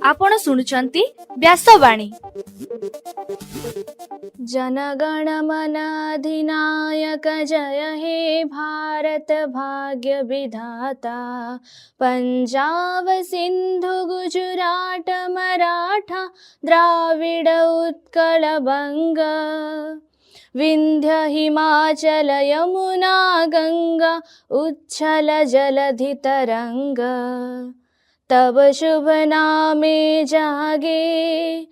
आपण शुणुचंती व्यासवाणी। जनगण मन अधिनायक जय हे भारत भाग्य विधाता। पंजाब सिंधु गुजरात मराठा द्राविड उत्कल बंग। विंध्य हिमाचल यमुना गंगा उच्छल जलधि तरंग। तब शुभ नामे जागे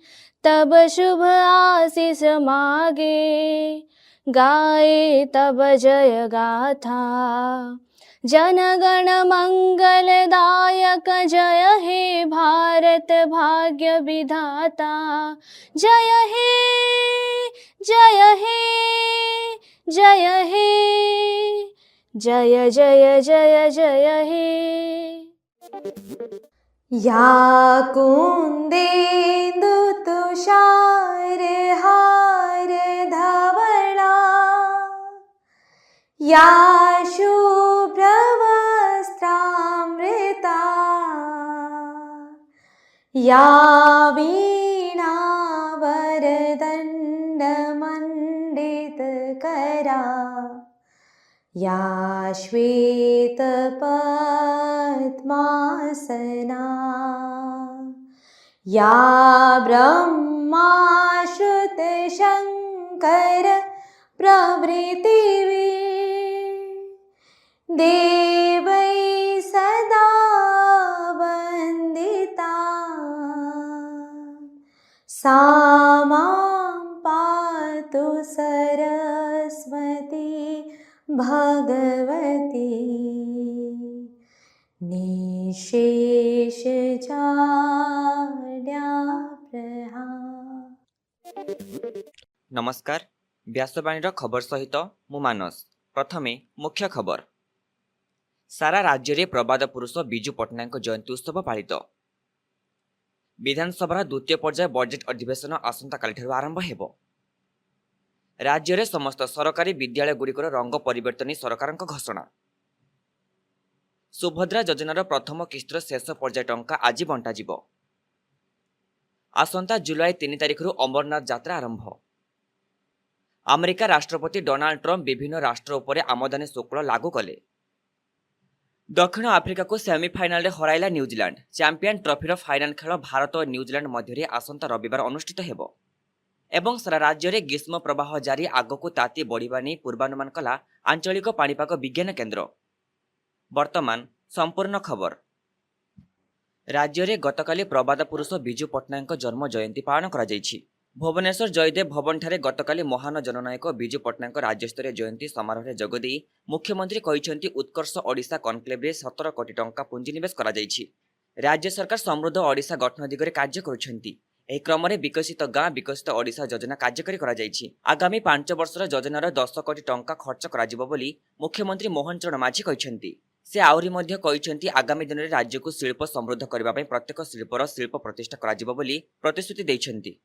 तब शुभ आशीष मागे। गाए तब जय गाथा जनगण मंगलदायक जय हे भारत भाग्य विधाता। जय हे जय हे जय हे जय जय जय जय हे। या कुंदेन्दु तुषार हार धवला। या शुभ्र वस्त्रामृता। या वीणा वरदंड मंडित करा। या श्वेत पद्मासना। या ब्रह्मा श्रुत शंकर प्रभृति देवै सदा वंदिता। सा मां पातु सरस्वती भगवती। निशेष नमस्कार, व्यासवाणी खबर सहित मु मानस। प्रथमे मुख्य खबर। सारा राज्य में प्रबाद पुरुष बिजू पट्टनायक जयंती उत्सव पालित। विधानसभा द्वितीय पर्याय बजेट अधिवेशन आसंता काली आरंभ हेबो। राज्य में समस्त सरकारी विद्यालय गुड़िकर रंग परिवर्तन सरकार घोषणा। सुभद्रा योजनार प्रथम किस्तर शेष पर्याय टंका आज बंटाजिबो। आसंता जुलाई 3 तारिखରୁ अमरनाथ यात्रा आरंभ। अमेरिका राष्ट्रपति डोनाल्ड ट्रम्प विभिन्न राष्ट्र उपरे आमदानी शुल्क लागू कले। दक्षिण आफ्रिका को सेमिफाइनाल हराइला न्यूजीलैंड। चैंपियन ट्रॉफीर फाइनाल खेल भारत और न्यूजीलैंड मध्य आसंता रविवार अनुष्ठित हेबो। एवं सारा राज्य में ग्रीष्म प्रवाह जारी, आगक ताती बढ़िबा नहीं पूर्वानुमान कला आंचलिक पाणीपाग विज्ञान केन्द्र। वर्तमान संपूर्ण खबर। राज्य में गतकाली प्रबाद पुरुष बिजू पट्टनायक जन्म जयंती पालन करा जायछि। भुवनेश्वर जयदेव भवन ठारे गतकाली महान जननायक बिजू पट्टनायक राज्यस्तरीय जयंती समारोह जोगदे मुख्यमंत्री कहिसेंति उत्कर्ष ओडिशा कनक्लेव 17 कोटी टंका पुंजीनिवेश करा जायछि। राज्य सरकार समृद्ध ओडिशा गठन दिगरे कार्य करुछंती। एही क्रम में विकसित गाँ विकसित ओडिशा योजना कार्यकारी करा जायछि। आगामी 5 वर्षर योजनार 10 कोटी टंका खर्च करा जिवो बोली मुख्यमंत्री मोहन चरण माझी कहिसेंति। से आउरी मध्य कहिसेंति आगामी दिन में राज्य को शिल्प समृद्ध करबा पई प्रत्येक शिल्पर शिल्प प्रतिष्ठा करा जिवो बोली प्रतिश्रुति दैछंति।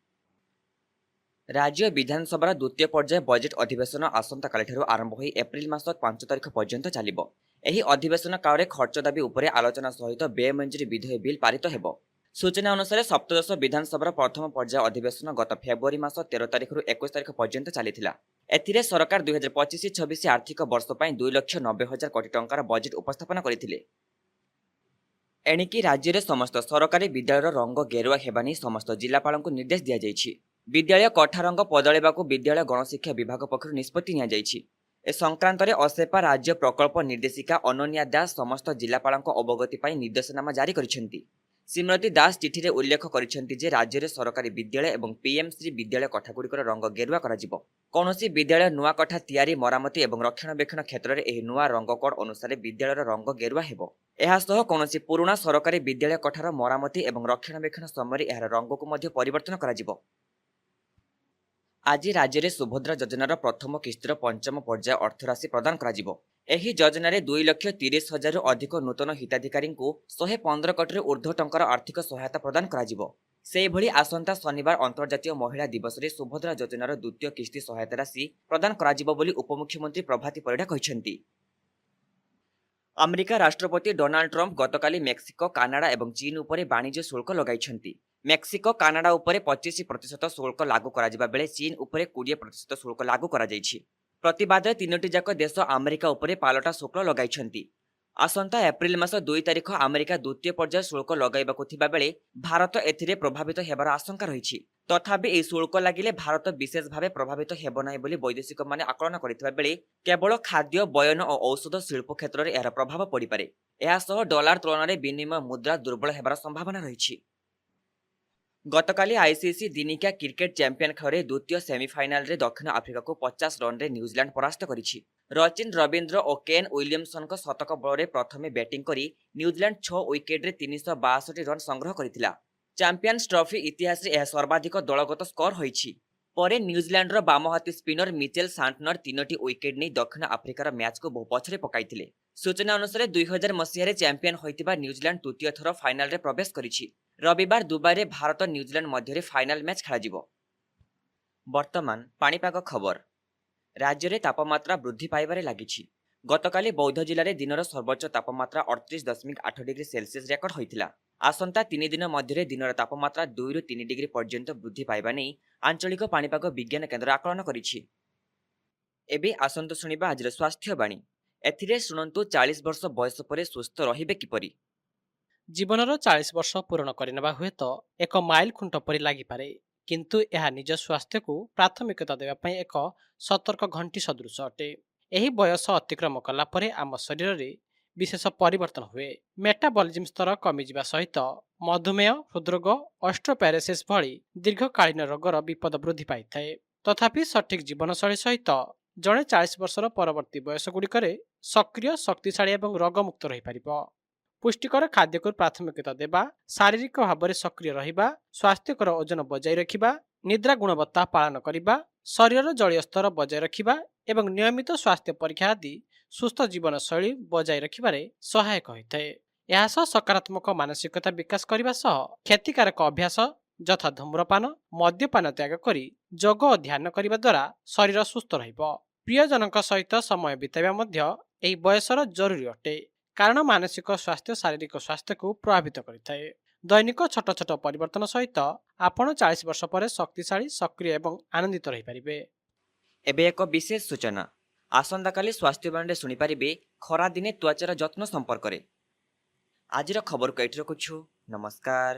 राज्य विधानसभा द्वितीय पर्याय बजेट अधिवेशन आसंता कालिठारु आरंभ होई एप्रिल मास 5 तारिख पर्यंत चलिबो। एही अधिवेशन काल खर्च दाबी उपरे आलोचना सहित व्यय मंजूरी विधेयक बिल पारित हेबो। सूचना अनुसार सप्तदश विधानसभा प्रथम पर्याय अधिवेशन गत फेब्रुआरी मास 13 तारिखରୁ 21 तारिख पर्यंत चलिथिला। एथिरे सरकार 2025-26 आर्थिक वर्ष पई 2,90,000 कोटी टंकार बजेट उपस्थापन करथिले। एणिकी राज्य में समस्त सरकारी विद्यालय रंग गेरुआ हेबानी समस्त जिलापालଙ୍କୁ निर्देश दिया जायछि। विद्यालय कठा रंग बदलाइबाकू विद्यालय गणशिक्षा विभाग पक्षरु निष्पत्ति निया जायछि। ए संक्रांत रे असेपा राज्य प्रकल्प निर्देशिका अनन्या दास समस्त जिलापालଙ୍କ अवगति पई निर्देशनामा जारी करिसेंति। श्रीमती दास चिठी रे उल्लेख करिसेंति जे राज्य रे सरकारी विद्यालय एवं पीएमसी विद्यालय कठागुड़िकर रंग गेरुआ कराजिबो। कौनसी विद्यालय नुआ कठा तैयारी मरामती एवं रक्षणाबेक्षण क्षेत्र में एही नुआ रंग कोड अनुसार विद्यालय रंग गेरुआ हेबो। एहा सह कौनसी पुराना सरकारी विद्यालय कठार मरामती एवं रक्षणाबेक्षण समय एहार रंग को मध्य परिवर्तन कराजिबो। आज राज्य में सुभद्रा योजनार प्रथम किस्तर पंचम पर्याय अर्थराशि प्रदान कराजिबो। एही योजन 2,30,000 अधिक नूतन हिताधिकारी 115 कोटी ऊर्ध्व टंकार आर्थिक सहायता प्रदान कराजिबो। सेहिभଳି आसंता शनिवार अंतर्जातीय महिला दिवस रे सुभद्रा योजनार द्वितीय किस्ती सहायता राशि प्रदान कराजिबो बोली उपमुख्यमंत्री प्रभाती परिडा कहिसेंति। ଆମେରିକା ରାଷ୍ଟ୍ରପତି ଡୋନାଲ୍ଡ ଟ୍ରମ୍ପ ଗତକାଲି ମେକ୍ସିକୋ, କାନାଡା ଏବଂ ଚୀନ ଉପରେ ବାଣିଜ୍ୟ ଶୁଳ୍କ ଲଗାଇଛନ୍ତି। ମେକ୍ସିକୋ, କାନାଡା ଉପରେ 25% ଶୁଳ୍କ ଲାଗୁ କରାଯିବା ବେଳେ ଚୀନ ଉପରେ 20% ଶୁଳ୍କ ଲାଗୁ କରାଯାଇଛି। ପ୍ରତିବାଦରେ ତିନୋଟି ଯାକ ଦେଶ ଆମେରିକା ଉପରେ ପାଲଟା ଶୁଳ୍କ ଲଗାଇଛନ୍ତି। ଆସନ୍ତା ଏପ୍ରିଲ ମାସ 2 ତାରିଖ ଆମେରିକା ଦ୍ୱିତୀୟ ପର୍ଯ୍ୟାୟ ଶୁଳ୍କ ଲଗାଇବାକୁ ଥିବା ବେଳେ ଭାରତ ଏଥିରେ ପ୍ରଭାବିତ ହେବାର ଆଶଙ୍କା ରହିଛି। ତଥାପି ଏହି ଶୁଳ୍କ ଲାଗିଲେ ଭାରତ ବିଶେଷ ଭାବେ ପ୍ରଭାବିତ ହେବ ନାହିଁ ବୋଲି ବୈଦେଶିକମାନେ ଆକଳନ କରିଥିବା ବେଳେ କେବଳ ଖାଦ୍ୟ, ବୟନ ଓ ଔଷଧ ଶିଳ୍ପ କ୍ଷେତ୍ରରେ ଏହାର ପ୍ରଭାବ ପଡ଼ିପାରେ। ଏହା ସହ ଡଲାର ତୁଳନାରେ ବିନିମୟ ମୁଦ୍ରା ଦୁର୍ବଳ ହେବାର ସମ୍ଭାବନା ରହିଛି। ଗତକାଲି ଆଇସିସି ଦିନିକିଆ କ୍ରିକେଟ ଚାମ୍ପିୟନ ଖେଳରେ ଦ୍ୱିତୀୟ ସେମିଫାଇନାଲରେ ଦକ୍ଷିଣ ଆଫ୍ରିକାକୁ 50 ରନରେ ନ୍ୟୁଜିଲାଣ୍ଡ ପରାସ୍ତ କରିଛି। ରଚିନ ରବୀନ୍ଦ୍ର ଓ କେନ୍ ୱିଲିୟମସନଙ୍କ ଶତକ ବଳରେ ପ୍ରଥମେ ବ୍ୟାଟିଂ କରି ନ୍ୟୁଜିଲାଣ୍ଡ 6 ୱିକେଟରେ 362 ରନ୍ ସଂଗ୍ରହ କରିଥିଲା। ଚାମ୍ପିୟନ୍ସ ଟ୍ରଫି ଇତିହାସରେ ଏହା ସର୍ବାଧିକ ଦଳଗତ ସ୍କୋର ହୋଇଛି। ପରେ ନ୍ୟୁଜିଲାଣ୍ଡର ବାମହାତୀ ସ୍ପିନର ମିଚେଲ ସାଣ୍ଟନର 3ଟି ୱିକେଟ୍ ନେଇ ଦକ୍ଷିଣ ଆଫ୍ରିକାର ମ୍ୟାଚ୍କୁ ବହୁ ପଛରେ ପକାଇଥିଲେ। ସୂଚନା ଅନୁସାରେ 2000 ମସିହାରେ ଚାମ୍ପିୟନ ହୋଇଥିବା ନ୍ୟୁଜିଲାଣ୍ଡ ତୃତୀୟ ଥର ଫାଇନାଲରେ ପ୍ରବେଶ କରିଛି। ରବିବାର ଦୁବାଇରେ ଭାରତ ନ୍ୟୁଜିଲାଣ୍ଡ ମଧ୍ୟରେ ଫାଇନାଲ ମ୍ୟାଚ୍ ଖେଳାଯିବ। ବର୍ତ୍ତମାନ ପାଣିପାଗ ଖବର। ରାଜ୍ୟରେ ତାପମାତ୍ରା ବୃଦ୍ଧି ପାଇବାରେ ଲାଗିଛି। ଗତକାଲି ବୌଦ୍ଧ ଜିଲ୍ଲାରେ ଦିନର ସର୍ବୋଚ୍ଚ ତାପମାତ୍ରା 38.8 ଡିଗ୍ରୀ ସେଲସିୟସ୍ ରେକର୍ଡ ହୋଇଥିଲା। ଆସନ୍ତା 3 ଦିନ ମଧ୍ୟରେ ଦିନର ତାପମାତ୍ରା 2ରୁ 3 ଡିଗ୍ରୀ ପର୍ଯ୍ୟନ୍ତ ବୃଦ୍ଧି ପାଇବା ନେଇ ଆଞ୍ଚଳିକ ପାଣିପାଗ ବିଜ୍ଞାନ କେନ୍ଦ୍ର ଆକଳନ କରିଛି। ଏବେ ଆସନ୍ତୁ ଶୁଣିବା ଆଜିର ସ୍ୱାସ୍ଥ୍ୟବାଣୀ। ଏଥିରେ ଶୁଣନ୍ତୁ 40 ବର୍ଷ ବୟସ ପରେ ସୁସ୍ଥ ରହିବେ କିପରି। ଜୀବନର 40 ବର୍ଷ ପୂରଣ କରିନେବା ହୁଏତ ଏକ ମାଇଲ ଖୁଣ୍ଟ ପରି ଲାଗିପାରେ, କିନ୍ତୁ ଏହା ନିଜ ସ୍ୱାସ୍ଥ୍ୟକୁ ପ୍ରାଥମିକତା ଦେବା ପାଇଁ ଏକ ସତର୍କ ଘଣ୍ଟି ସଦୃଶ ଅଟେ। ଏହି ବୟସ ଅତିକ୍ରମ କଲା ପରେ ଆମ ଶରୀରରେ ବିଶେଷ ପରିବର୍ତ୍ତନ ହୁଏ। ମେଟାବଲିଜିମ୍ ସ୍ତର କମିଯିବା ସହିତ ମଧୁମେହ, ହୃଦରୋଗ, ଅଷ୍ଟ୍ରୋପ୍ୟାରୋସିସ୍ ଭଳି ଦୀର୍ଘକାଳୀନ ରୋଗର ବିପଦ ବୃଦ୍ଧି ପାଇଥାଏ। ତଥାପି ସଠିକ୍ ଜୀବନଶୈଳୀ ସହିତ ଜଣେ 40 ବର୍ଷର ପରବର୍ତ୍ତୀ ବୟସଗୁଡ଼ିକରେ ସକ୍ରିୟ, ଶକ୍ତିଶାଳୀ ଏବଂ ରୋଗମୁକ୍ତ ରହିପାରିବ। ପୁଷ୍ଟିକର ଖାଦ୍ୟକୁ ପ୍ରାଥମିକତା ଦେବା, ଶାରୀରିକ ଭାବରେ ସକ୍ରିୟ ରହିବା, ସ୍ୱାସ୍ଥ୍ୟକର ଓଜନ ବଜାୟ ରଖିବା, ନିଦ୍ରା ଗୁଣବତ୍ତା ପାଳନ କରିବା, ଶରୀରର ଜଳୀୟ ସ୍ତର ବଜାୟ ରଖିବା ଏବଂ ନିୟମିତ ସ୍ୱାସ୍ଥ୍ୟ ପରୀକ୍ଷା ଆଦି ସୁସ୍ଥ ଜୀବନଶୈଳୀ ବଜାୟ ରଖିବାରେ ସହାୟକ ହୋଇଥାଏ। ଏହା ସହ ସକାରାତ୍ମକ ମାନସିକତା ବିକାଶ କରିବା ସହ କ୍ଷତିକାରକ ଅଭ୍ୟାସ ଯଥା ଧୂମ୍ରପାନ, ମଦ୍ୟପାନ ତ୍ୟାଗ କରି ଯୋଗ ଓ ଧ୍ୟାନ କରିବା ଦ୍ୱାରା ଶରୀର ସୁସ୍ଥ ରହିବ। ପ୍ରିୟଜନଙ୍କ ସହିତ ସମୟ ବିତାଇବା ମଧ୍ୟ ଏହି ବୟସର ଜରୁରୀ ଅଟେ, କାରଣ ମାନସିକ ସ୍ୱାସ୍ଥ୍ୟ ଶାରୀରିକ ସ୍ୱାସ୍ଥ୍ୟକୁ ପ୍ରଭାବିତ କରିଥାଏ। ଦୈନିକ ଛୋଟ ଛୋଟ ପରିବର୍ତ୍ତନ ସହିତ ଆପଣ 40 ବର୍ଷ ପରେ ଶକ୍ତିଶାଳୀ, ସକ୍ରିୟ ଏବଂ ଆନନ୍ଦିତ ରହିପାରିବେ। ଏବେ ଏକ ବିଶେଷ ସୂଚନା। ଆସନ୍ତାକାଲି ସ୍ୱାସ୍ଥ୍ୟବାଣୀରେ ଶୁଣିପାରିବେ ଖରାଦିନେ ତ୍ୱଚାର ଯତ୍ନ ସମ୍ପର୍କରେ। ଆଜିର ଖବରକୁ ଏଠି ରଖୁଛୁ। ନମସ୍କାର।